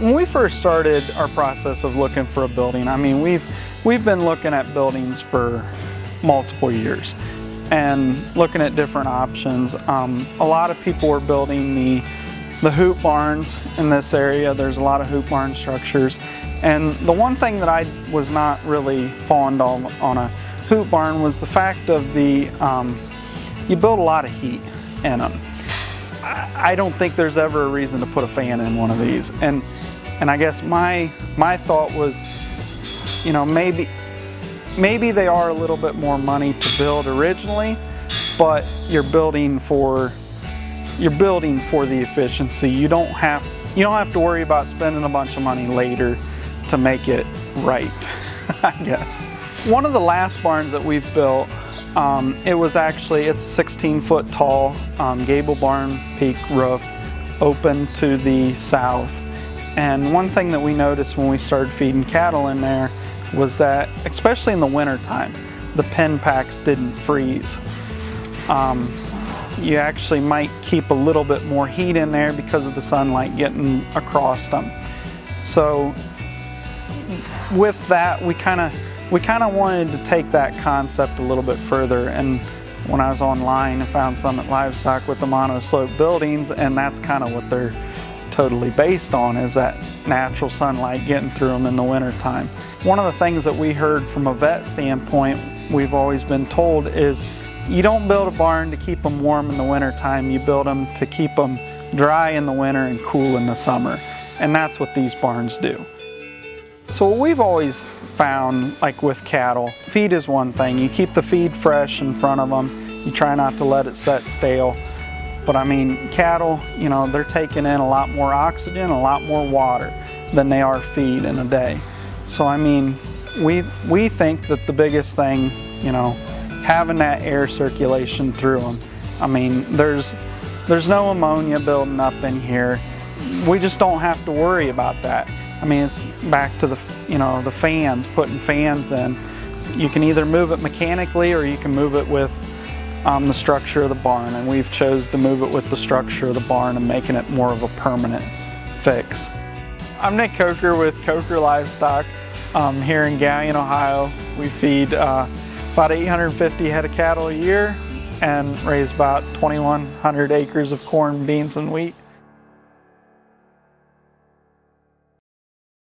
When we first started our process of looking for a building, I mean, we've been looking at buildings for multiple years and looking at different options. A lot of people were building the hoop barns in this area. There's a lot of hoop barn structures. And the one thing that I was not really fond of on a hoop barn was the fact of you build a lot of heat in them. I don't think there's ever a reason to put a fan in one of these. And I guess my thought was, you know, maybe they are a little bit more money to build originally, but you're building for the efficiency. You don't have to worry about spending a bunch of money later to make it right, I guess. One of the last barns that we've built, it's a 16-foot tall gable barn peak roof, open to the south. And one thing that we noticed when we started feeding cattle in there was that, especially in the winter time, the pen packs didn't freeze. You actually might keep a little bit more heat in there because of the sunlight getting across them. So with that, we kind of wanted to take that concept a little bit further. And when I was online, I found Summit Livestock with the monoslope buildings, and that's kind of what they're totally based on, is that natural sunlight getting through them in the winter time. One of the things that we heard from a vet standpoint, we've always been told, is you don't build a barn to keep them warm in the winter time, you build them to keep them dry in the winter and cool in the summer. And that's what these barns do. So what we've always found, like with cattle, feed is one thing. You keep the feed fresh in front of them. You try not to let it set stale. But I mean, cattle, you know, they're taking in a lot more oxygen, a lot more water than they are feed in a day. So I mean, we think that the biggest thing, you know, having that air circulation through them. I mean, there's no ammonia building up in here. We just don't have to worry about that. I mean, it's back to the fans, putting fans in. You can either move it mechanically or you can move it with the structure of the barn, and we've chose to move it with the structure of the barn and making it more of a permanent fix. I'm Nick Kocher with Kocher Livestock here in Galion, Ohio. We feed about 850 head of cattle a year and raise about 2,100 acres of corn, beans, and wheat.